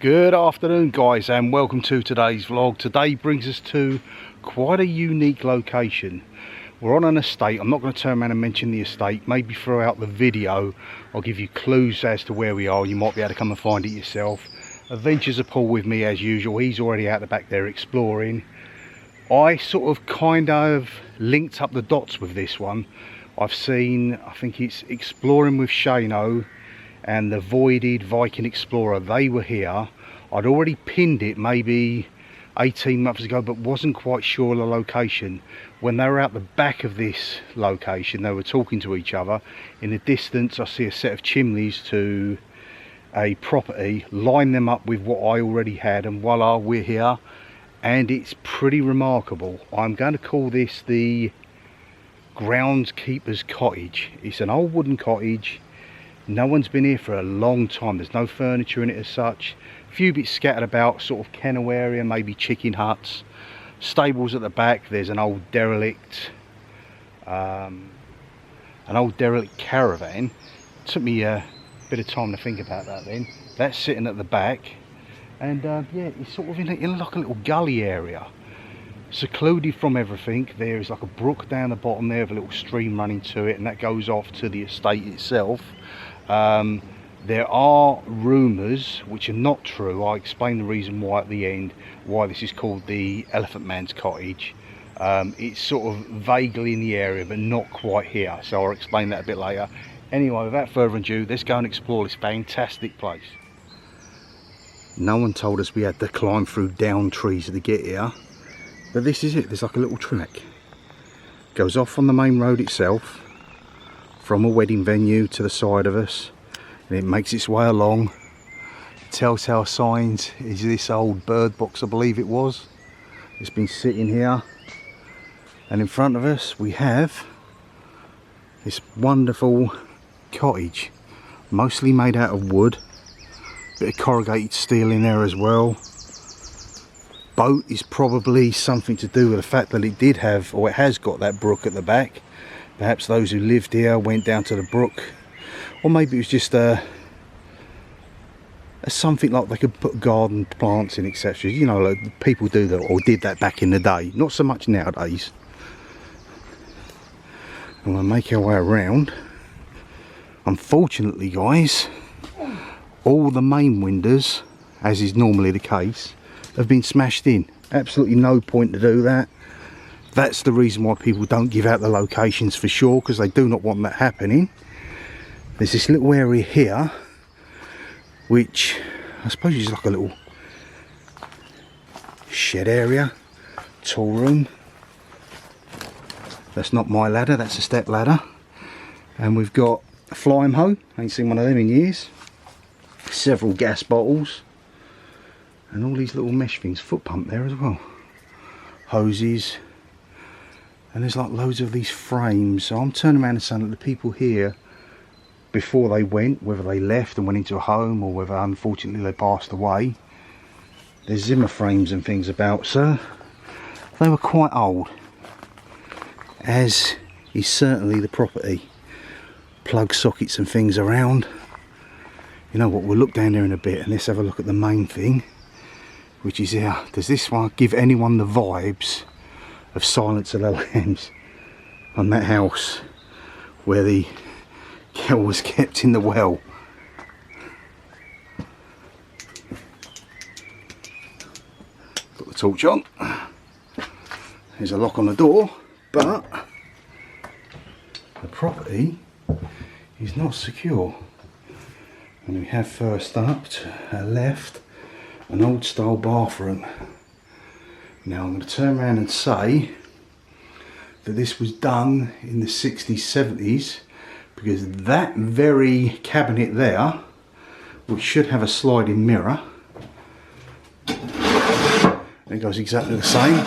Good afternoon guys, and welcome to today's vlog. Today brings us to quite a unique location. We're on an estate. I'm not going to turn around and mention the estate. Maybe throughout the video I'll give you clues as to where we are. You might be able to come and find it yourself. Adventures are Paul with me as usual. He's already out the back there exploring. I sort of kind of linked up the dots with this one. I've seen, I think it's Exploring with Shano and the Voided Viking Explorer. They were here. I'd already pinned it maybe 18 months ago, but wasn't quite sure of the location. When they were out the back of this location, they were talking to each other. In the distance I see a set of chimneys to a property. Line them up with what I already had, and voila, we're here. And it's pretty remarkable. I'm going to call this the groundskeeper's cottage. It's an old wooden cottage. No one's been here for a long time. There's no furniture in it as such. A few bits scattered about, sort of kennel area, maybe chicken huts. Stables at the back. There's an old derelict caravan. It took me a bit of time to think about that then. That's sitting at the back, and yeah, it's sort of in like a little gully area, secluded from everything. There is like a brook down the bottom there with a little stream running to it, and that goes off to the estate itself. There are rumours which are not true. I explain the reason why at the end, why this is called the Elephant Man's Cottage. It's sort of vaguely in the area but not quite here, so I'll explain that a bit later. Anyway, without further ado, let's go and explore this fantastic place. No one told us we had to climb through down trees to get here, but this is it. There's like a little track. Goes off on the main road itself from a wedding venue to the side of us, and it makes its way along. Telltale signs is this old bird box, I believe it was. It's been sitting here, and in front of us we have this wonderful cottage, mostly made out of wood. Bit of corrugated steel in there as well. Boat is probably something to do with the fact that it did have, or it has got, that brook at the back. Perhaps those who lived here went down to the brook, or maybe it was just a something like they could put garden plants in, etc. You know, like people do that, or did that back in the day. Not so much nowadays. And we'll make our way around. Unfortunately, guys, all the main windows, as is normally the case, have been smashed in. Absolutely no point to do that. That's the reason why people don't give out the locations for sure, because they do not want that happening. There's this little area here, which I suppose is like a little shed area, tool room. That's not my ladder, that's a step ladder. And we've got a flying hoe, I ain't seen one of them in years. Several gas bottles, and all these little mesh things. Foot pump there as well. Hoses. And there's like loads of these frames. So I'm turning around and saying that the people here, before they went, whether they left and went into a home or whether unfortunately they passed away, there's Zimmer frames and things about, so they were quite old, as is certainly the property. Plug sockets and things around. You know what, we'll look down there in a bit and let's have a look at the main thing, which is here. Does this one give anyone the vibes of Silence of the Lambs, on that house where the girl was kept in the well? Put the torch on. There's a lock on the door, but the property is not secure. And we have first up to our left an old style bathroom. Now I'm going to turn around and say that this was done in the 60s, 70s, because that very cabinet there, which should have a sliding mirror, it goes exactly the same.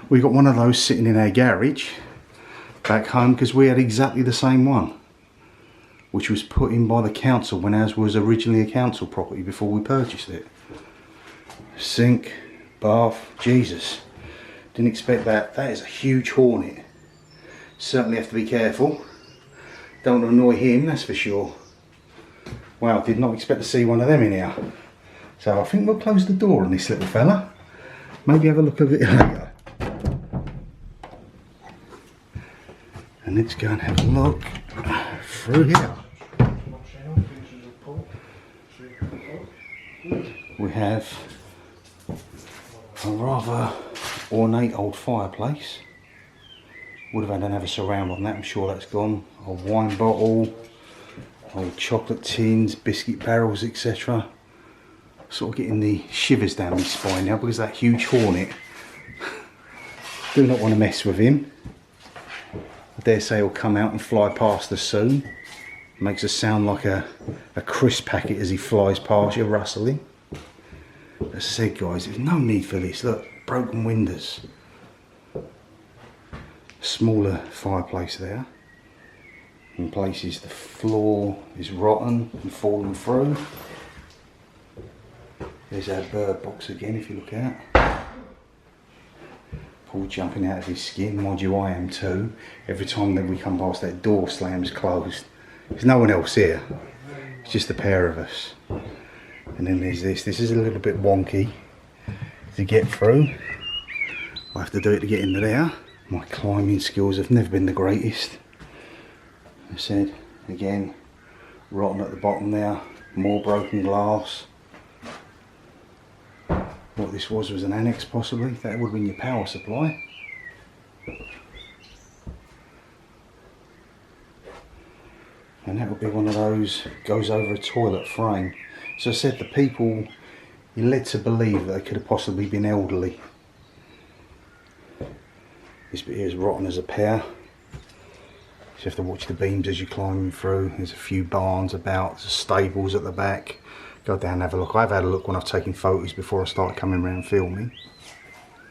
We got one of those sitting in our garage back home because we had exactly the same one, which was put in by the council when ours was originally a council property before we purchased it. Sink, bath, Jesus, didn't expect that. That is a huge hornet. Certainly have to be careful. Don't want to annoy him, that's for sure. Wow, did not expect to see one of them in here. So I think we'll close the door on this little fella. Maybe have a look at it later. And let's go and have a look through here. We have a rather ornate old fireplace. Would have had another surround on that, I'm sure that's gone. A wine bottle, old chocolate tins, biscuit barrels, etc. Sort of getting the shivers down my spine now because that huge hornet. Do not want to mess with him. I dare say he'll come out and fly past us soon. Makes us sound like a crisp packet as he flies past you, rustling. As I said, guys, there's no need for this. Look, broken windows. Smaller fireplace there. In places the floor is rotten and fallen through. There's our bird box again, if you look at. Paul jumping out of his skin, mind you I am too. Every time that we come past that door slams closed. There's no one else here. It's just the pair of us. And then there's this. This is a little bit wonky to get through. I have to do it to get into there. My climbing skills have never been the greatest. I said, again, rotten at the bottom there. More broken glass. What this was an annex possibly. That would have been your power supply. And that would be one of those, goes over a toilet frame. So I said the people, you're led to believe that they could have possibly been elderly. This bit here is rotten as a pear. You have to watch the beams as you're climbing through. There's a few barns about, there's stables at the back. Go down and have a look. I've had a look when I've taken photos before I start coming around filming.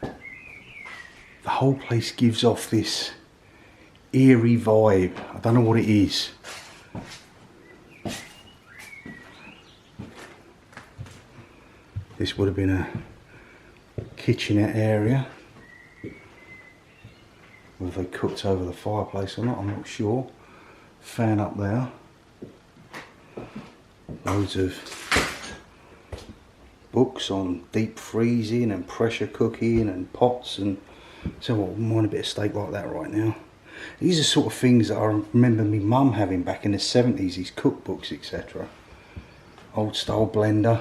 The whole place gives off this eerie vibe. I don't know what it is. This would have been a kitchenette area. Whether they cooked over the fireplace or not, I'm not sure. Fan up there. Loads of books on deep freezing and pressure cooking and pots, and so I wouldn't want a bit of steak like that right now. These are sort of things that I remember my mum having back in the 70s, these cookbooks, etc. Old style blender.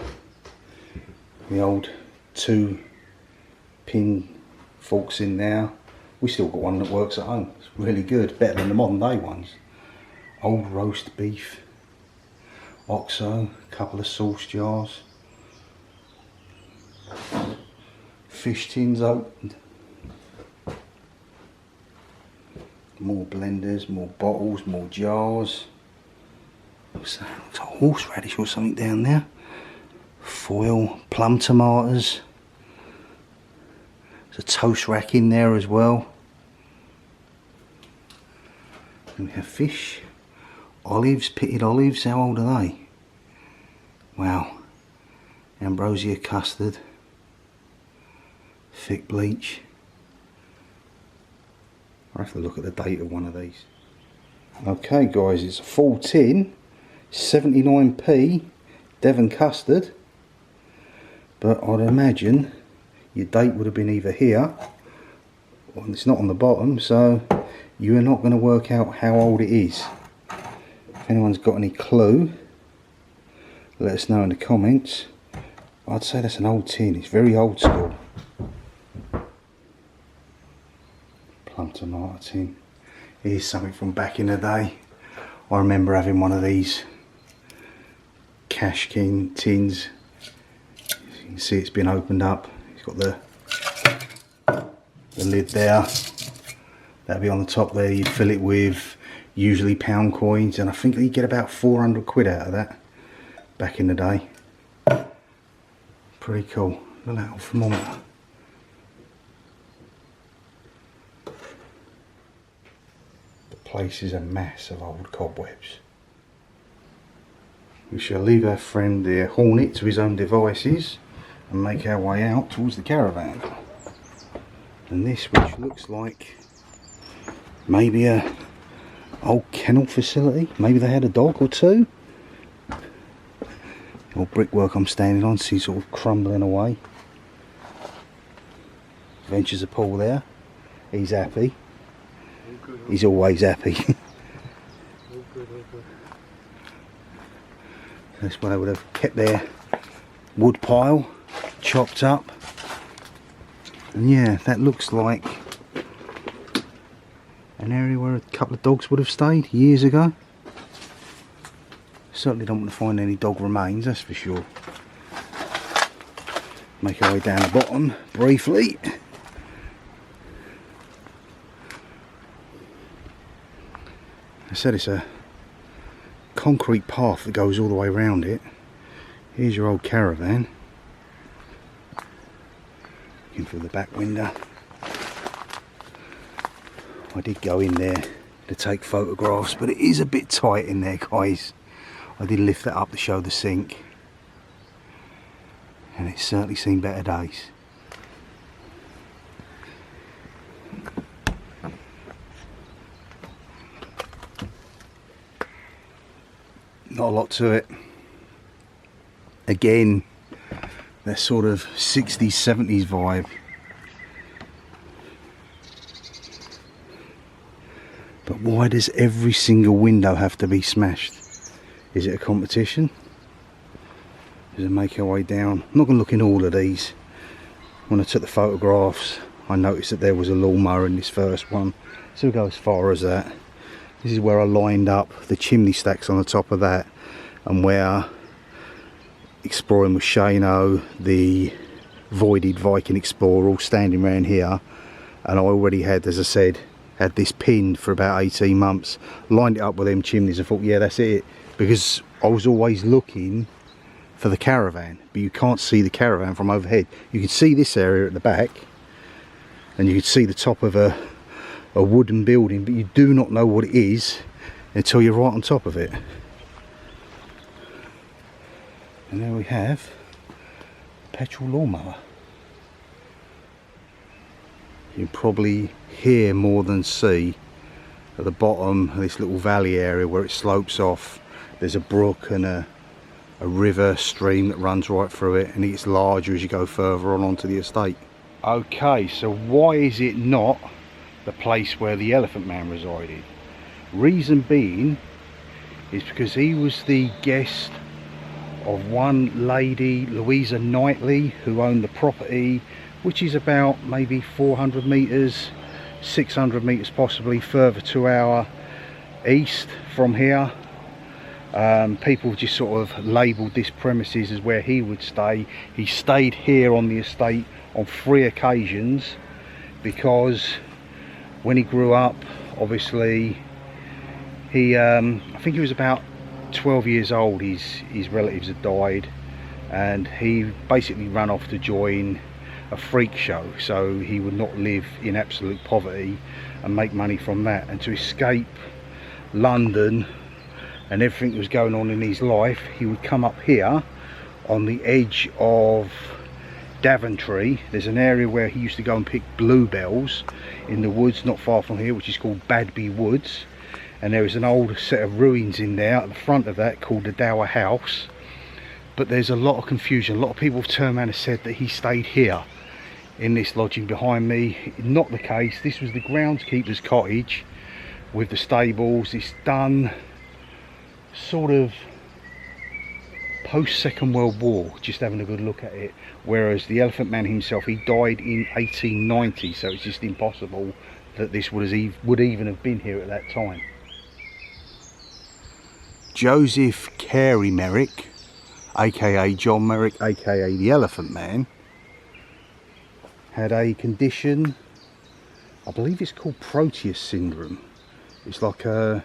The old 2-pin forks in there. We still got one that works at home. It's really good, better than the modern day ones. Old roast beef, oxo, a couple of sauce jars, fish tins opened, more blenders, more bottles, more jars. What's that? Looks like horseradish or something down there. Foil, plum tomatoes. There's a toast rack in there as well. And we have fish, olives, pitted olives. How old are they? Wow. Ambrosia custard, thick bleach. I'll have to look at the date of one of these. Okay guys, it's a full tin, 79p Devon custard. But I'd imagine your date would have been either here, or it's not on the bottom, so you are not going to work out how old it is. If anyone's got any clue, let us know in the comments. I'd say that's an old tin, it's very old school. Plum tomato tin. Here's something from back in the day. I remember having one of these cash king tins. You can see it's been opened up. It's got the lid there. That'll be on the top there. You fill it with usually pound coins, and I think you get about 400 quid out of that back in the day. Pretty cool. Look at that thermometer. The place is a mass of old cobwebs. We shall leave our friend the hornet to his own devices and make our way out towards the caravan. And this, which looks like maybe a old kennel facility, maybe they had a dog or two. Or brickwork I'm standing on, see sort of crumbling away. Ventures a Paul there. He's happy. He's always happy. That's why they would have kept their wood pile chopped up. And yeah, that looks like an area where a couple of dogs would have stayed years ago. Certainly don't want to find any dog remains, that's for sure. Make our way down the bottom briefly. I said it's a concrete path that goes all the way around it. Here's your old caravan. Looking through the back window. I did go in there to take photographs, but it is a bit tight in there, guys. I did lift that up to show the sink, and it's certainly seen better days. Not a lot to it. Again, that sort of 60s, 70s vibe. But why does every single window have to be smashed? Is it a competition? As I make our way down, I'm not going to look in all of these. When I took the photographs, I noticed that there was a lawnmower in this first one, so we'll go as far as that. This is where I lined up the chimney stacks on the top of that, and where exploring with Shano, the voided Viking Explorer, all standing around here. And I already had, as I said, had this pinned for about 18 months, lined it up with them chimneys and thought, yeah, that's it. Because I was always looking for the caravan, but you can't see the caravan from overhead. You can see this area at the back, and you can see the top of a wooden building, but you do not know what it is until you're right on top of it. And there we have a petrol lawnmower. You can probably hear more than see at the bottom of this little valley area where it slopes off. There's a brook and a river stream that runs right through it, and it gets larger as you go further on onto the estate. Okay, so why is it not the place where the Elephant Man resided? Reason being is because he was the guest of one lady, Louisa Knightley, who owned the property, which is about maybe 400 metres, 600 metres possibly further to our east from here. People just sort of labelled this premises as where he would stay. He stayed here on the estate on 3 occasions because when he grew up, obviously, I think he was about 12 years old, his relatives had died, and he basically ran off to join a freak show, so he would not live in absolute poverty and make money from that. And to escape London and everything that was going on in his life, he would come up here on the edge of Daventry. There's an area where he used to go and pick bluebells in the woods not far from here, which is called Badby Woods, and there is an old set of ruins in there at the front of that called the Dower House. But there's a lot of confusion. A lot of people have turned around and said that he stayed here in this lodging behind me. Not the case. This was the groundskeeper's cottage with the stables. It's done sort of post Second World War, just having a good look at it, whereas the Elephant Man himself, he died in 1890, so it's just impossible that this would even have been here at that time. Joseph Carey Merrick, aka John Merrick, aka the Elephant Man, had a condition, I believe it's called Proteus syndrome. It's like a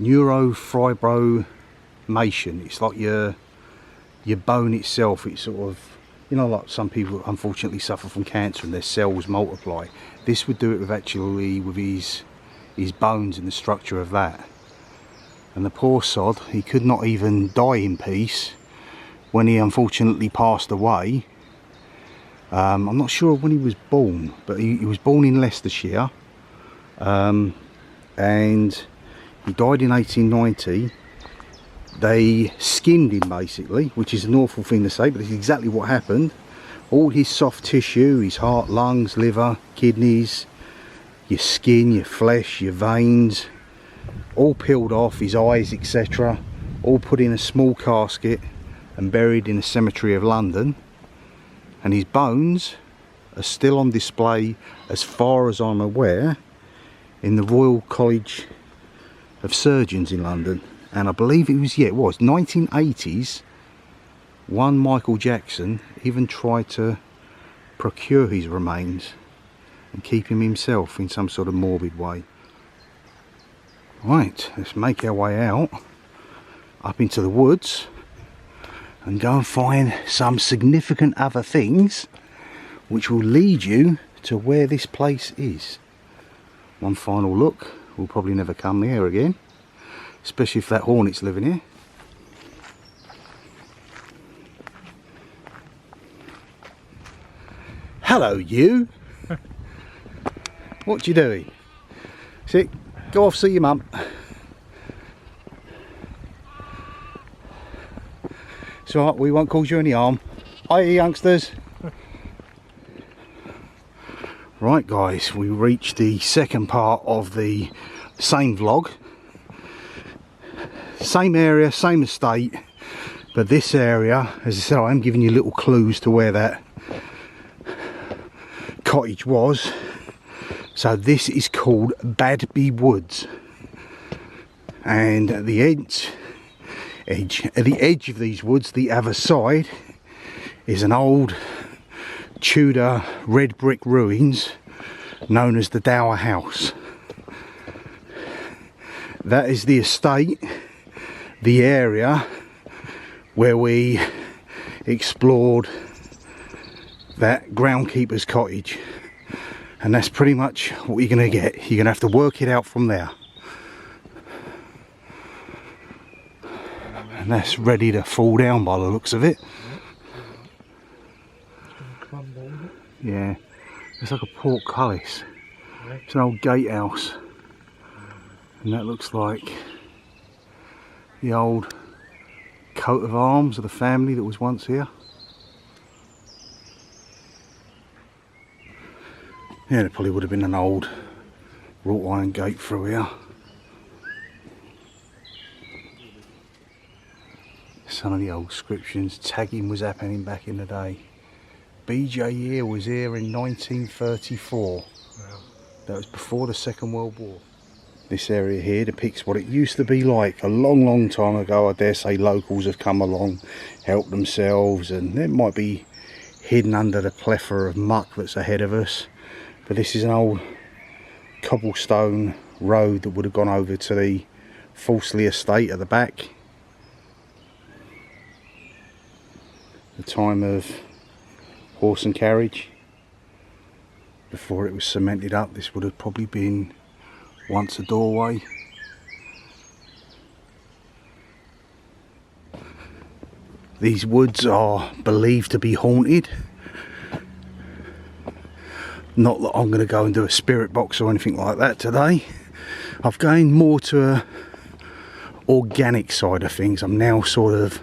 neurofibromation. It's like your bone itself, it's sort of, you know, like some people unfortunately suffer from cancer and their cells multiply. This would do it with his bones and the structure of that. And the poor sod, he could not even die in peace when he unfortunately passed away. I'm not sure when he was born, but he was born in Leicestershire, and he died in 1890. They skinned him basically, which is an awful thing to say, but it's exactly what happened. All his soft tissue, his heart, lungs, liver, kidneys, your skin, your flesh, your veins, all peeled off, his eyes, etc. All put in a small casket and buried in a cemetery of London. And his bones are still on display, as far as I'm aware, in the Royal College of Surgeons in London. And I believe it was, yeah, it was 1980s. One Michael Jackson even tried to procure his remains and keep him himself in some sort of morbid way. Right, let's make our way out up into the woods and go and find some significant other things which will lead you to where this place is. One final look. We'll probably never come here again, especially if that hornet's living here. Hello, you. What you doing? Sit, go off, see your mum. It's alright, we won't cause you any harm. Hiya, youngsters. Right guys, we reached the second part of the same vlog. Same area, same estate, but this area, as I said, I am giving you little clues to where that cottage was. So this is called Badby Woods, and at the edge of these woods, the other side, is an old Tudor red brick ruins known as the Dower House. That is the estate, the area where we explored that groundkeeper's cottage, and that's pretty much what you're going to get. You're going to have to work it out from there, and that's ready to fall down by the looks of it. Yeah, it's like a portcullis. It's an old gatehouse, and that looks like the old coat of arms of the family that was once here. Yeah, there probably would have been an old wrought iron gate through here. Some of the old inscriptions. Tagging was happening back in the day. BJ here was here in 1934. Wow. That was before the Second World War. This area here depicts what it used to be like a long time ago. I dare say locals have come along, helped themselves, and it might be hidden under the plethora of muck that's ahead of us. But this is an old cobblestone road that would have gone over to the Falsley estate at the back. The time of horse and carriage. Before it was cemented up, this would have probably been once a doorway. These woods are believed to be haunted. Not that I'm going to go and do a spirit box or anything like that today. I've gained more to a organic side of things. I'm now sort of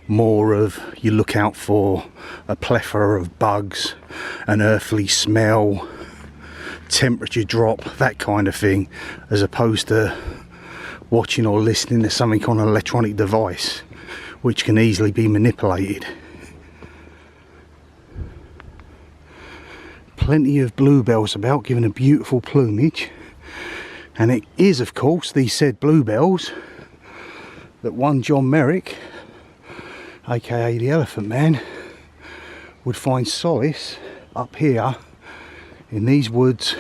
more of, you look out for a plethora of bugs, an earthly smell, temperature drop, that kind of thing, as opposed to watching or listening to something on an electronic device which can easily be manipulated. Plenty of bluebells about, giving a beautiful plumage, and it is of course these said bluebells that one John Merrick, aka the Elephant Man, would find solace up here in these woods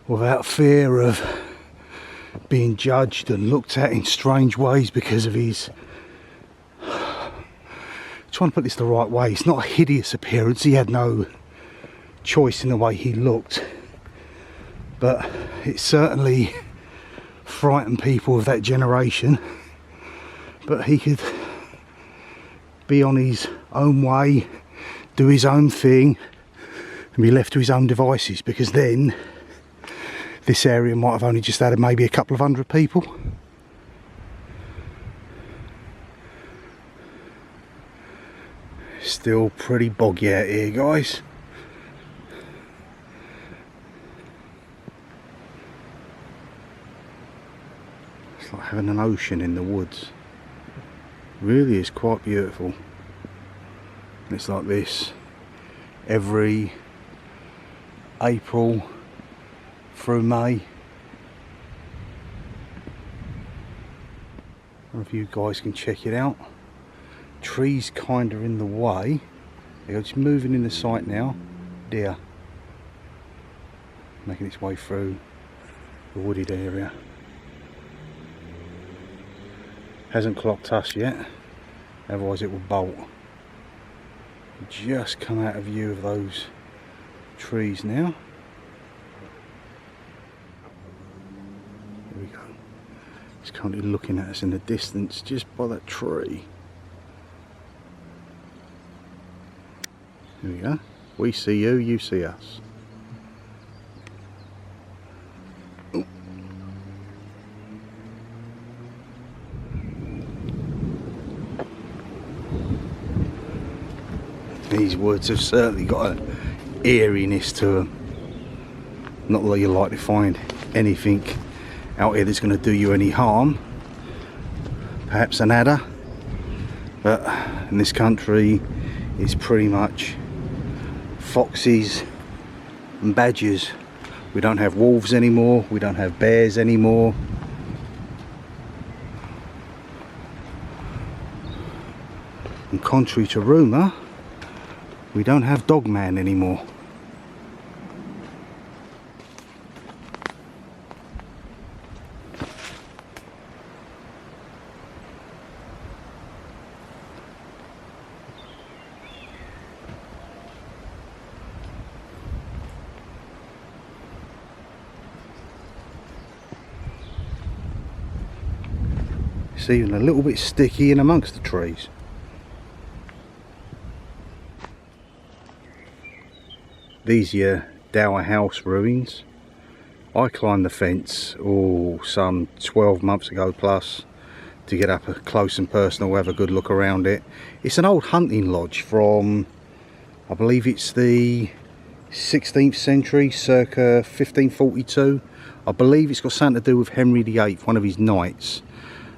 without fear of being judged and looked at in strange ways because of his, trying to put this the right way, it's not a hideous appearance, he had no choice in the way he looked, but it certainly frightened people of that generation. But he could be on his own way, do his own thing, and be left to his own devices, because then this area might have only just had maybe a couple of hundred people. Still pretty boggy out here, guys. It's like having an ocean in the woods. Really is quite beautiful. It's like this every April through May. I don't know if you guys can check it out. Trees kind of in the way. They're just moving in the sight now. Deer making its way through the wooded area. Hasn't clocked us yet, otherwise it will bolt. Just come out of view of those trees now. Here we go. It's currently looking at us in the distance just by that tree. Here we go. We see you, you see us. Ooh. These woods have certainly got an eeriness to them. Not that you like to find anything out here that's going to do you any harm. Perhaps an adder, but in this country it's pretty much foxes and badgers. We don't have wolves anymore, we don't have bears anymore. And contrary to rumour, we don't have Dogman anymore. It's even a little bit sticky in amongst the trees. These here Dower House ruins. I climbed the fence some 12 months ago plus to get up close and personal, have a good look around it. It's an old hunting lodge from, I believe it's the 16th century, circa 1542. I believe it's got something to do with Henry VIII, one of his knights.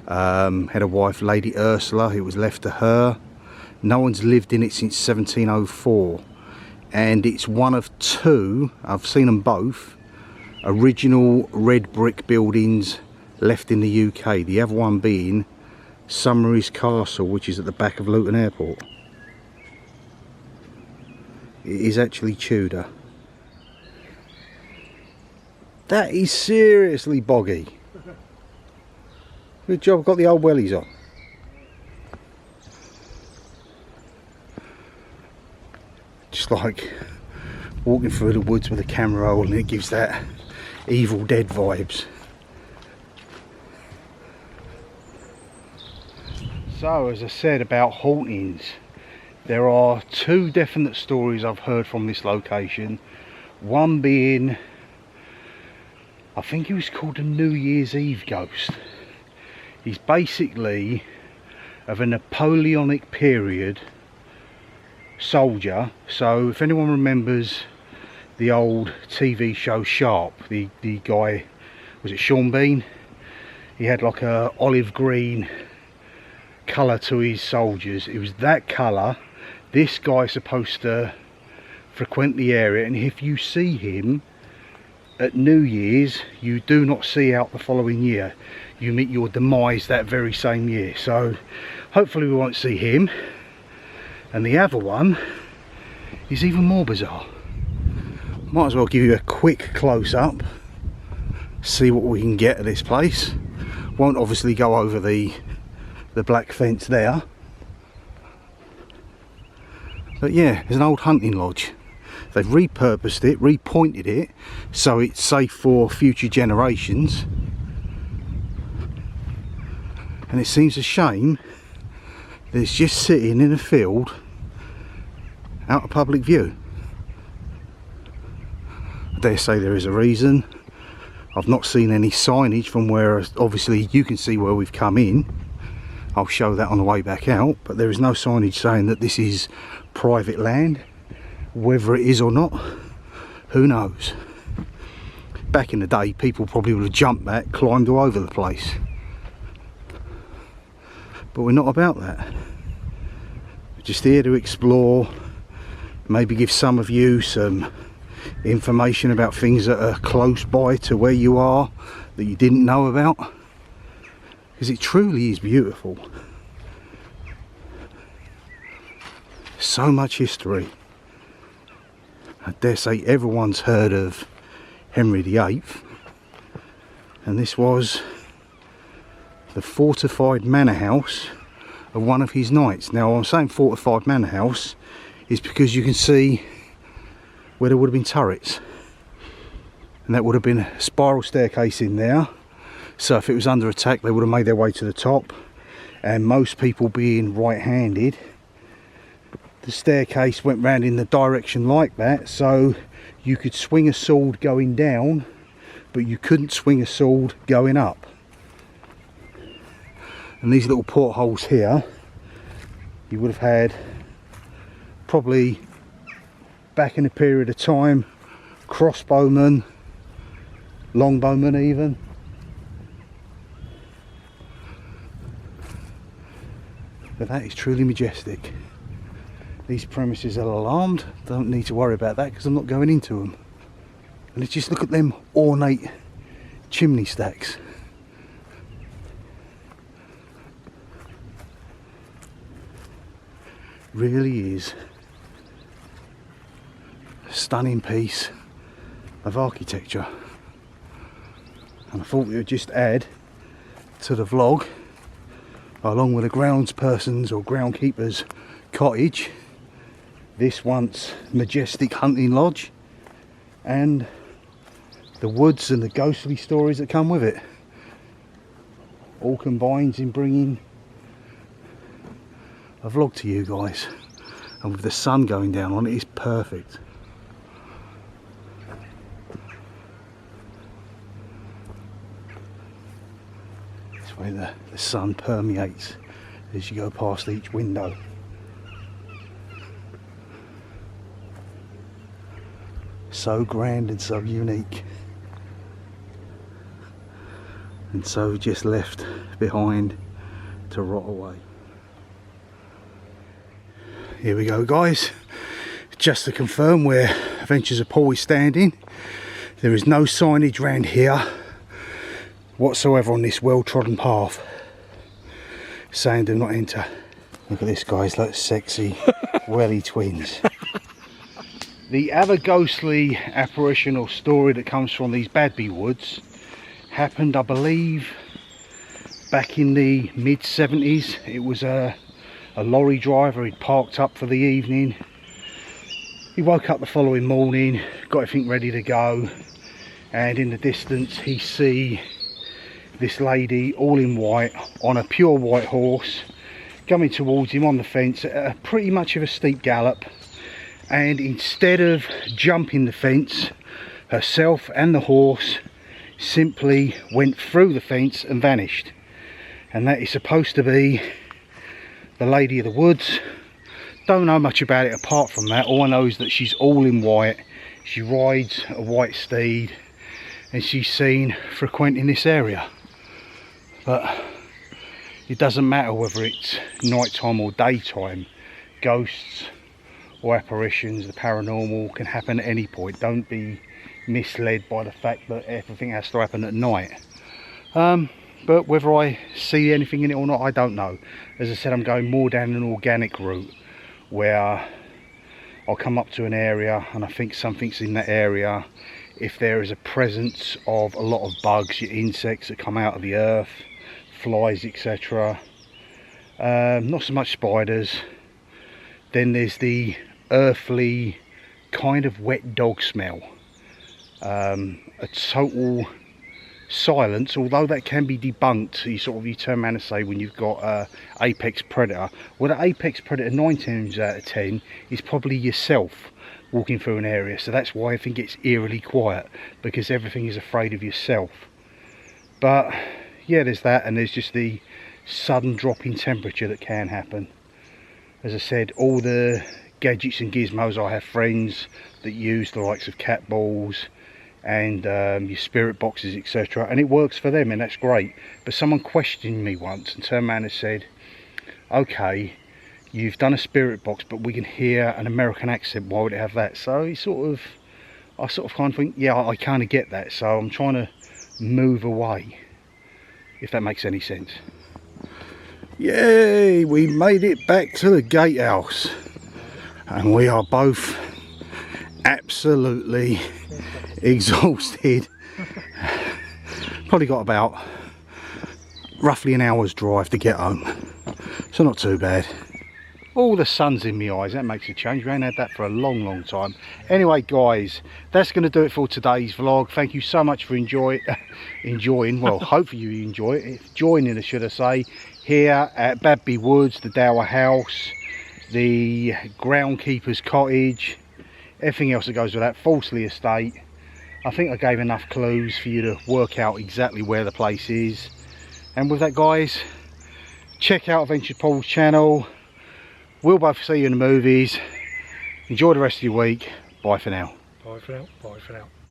Had a wife, Lady Ursula, who was left to her. No one's lived in it since 1704, and it's one of two, I've seen them both, original red brick buildings left in the UK. The other one being Summery's Castle, which is at the back of Luton Airport. It is actually Tudor. That is seriously boggy. Good job, got the old wellies on. Just like walking through the woods with a camera roll, and it gives that Evil Dead vibes. So, as I said about hauntings, there are two definite stories I've heard from this location. One being, I think he was called a New Year's Eve ghost. He's basically of a Napoleonic period soldier. So if anyone remembers the old TV show Sharp, the guy, was it Sean Bean? He had like a olive green colour to his soldiers. It was that colour. This guy's supposed to frequent the area, and if you see him at New Year's, you do not see out the following year. You meet your demise that very same year. So hopefully we won't see him. And the other one is even more bizarre. Might as well give you a quick close-up, see what we can get at this place. Won't obviously go over the black fence there, but yeah, there's an old hunting lodge. They've repurposed it, repointed it, so it's safe for future generations. And it seems a shame that it's just sitting in a field out of public view. I dare say there is a reason. I've not seen any signage from where, obviously you can see where we've come in. I'll show that on the way back out, but there is no signage saying that this is private land. Whether it is or not, who knows. Back in the day, people probably would have jumped that, climbed all over the place. But we're not about that. We're just here to explore, maybe give some of you some information about things that are close by to where you are that you didn't know about, because it truly is beautiful. So much history. I dare say everyone's heard of Henry VIII, and this was the fortified manor house of one of his knights. Now I'm saying fortified manor house is because you can see where there would have been turrets, and that would have been a spiral staircase in there, so if it was under attack they would have made their way to the top, and most people being right-handed, the staircase went round in the direction like that, so you could swing a sword going down but you couldn't swing a sword going up. And these little portholes here, you would have had probably back in a period of time crossbowmen, longbowmen even. But that is truly majestic. These premises are alarmed, don't need to worry about that because I'm not going into them. And let's just look at them ornate chimney stacks. Really is a stunning piece of architecture, and I thought we would just add to the vlog, along with the groundsperson's or groundkeeper's cottage, this once majestic hunting lodge and the woods and the ghostly stories that come with it, all combines in bringing a vlog to you guys, and with the sun going down on it, it's perfect. This way the sun permeates as you go past each window. So grand and so unique, and so just left behind to rot away. Here we go guys, just to confirm where Adventures of Paul is standing, there is no signage around here whatsoever on this well-trodden path saying do not enter. Look at this guys, like sexy welly twins. The other ghostly apparition or story that comes from these Badby woods happened, I believe, back in the mid-70s. It was a lorry driver. He'd parked up for the evening. He woke up the following morning, got everything ready to go, and in the distance he see this lady all in white on a pure white horse coming towards him on the fence at a pretty much of a steep gallop. And instead of jumping the fence, herself and the horse simply went through the fence and vanished. And that is supposed to be the Lady of the Woods. Don't know much about it apart from that. All I know is that she's all in white. She rides a white steed and she's seen frequenting this area. But it doesn't matter whether it's nighttime or daytime. Ghosts or apparitions, the paranormal can happen at any point. Don't be misled by the fact that everything has to happen at night. But whether I see anything in it or not, I don't know. As I said, I'm going more down an organic route where I'll come up to an area and I think something's in that area. If there is a presence of a lot of bugs, your insects that come out of the earth, flies, etc. Not so much spiders. Then there's the earthly kind of wet dog smell. A total silence, although that can be debunked. You turn around and say when you've got apex predator, well, the apex predator 9 times out of 10 is probably yourself walking through an area. So that's why I think it's eerily quiet, because everything is afraid of yourself. But yeah, there's that, and there's just the sudden drop in temperature that can happen. As I said, all the gadgets and gizmos, I have friends that use the likes of cat balls and your spirit boxes, etc., and it works for them, and that's great. But someone questioned me once and turned around and said, okay, you've done a spirit box, but we can hear an American accent, why would it have that? So I sort of kind of think, yeah, I kind of get that, so I'm trying to move away, if that makes any sense. Yay, we made it back to the gatehouse, and we are both absolutely exhausted. Probably got about roughly an hour's drive to get home, so not too bad. All the sun's in my eyes, that makes a change. We ain't had that for a long time. Anyway guys, that's going to do it for today's vlog. Thank you so much for enjoying, well, hopefully you enjoy it, joining us, should I say, here at Badby Woods, the Dower House, the groundkeeper's cottage, everything else that goes with that, Falsley Estate. I think I gave enough clues for you to work out exactly where the place is. And with that guys, check out Adventure Paul's channel. We'll both see you in the movies. Enjoy the rest of your week. Bye for now. Bye for now. Bye for now.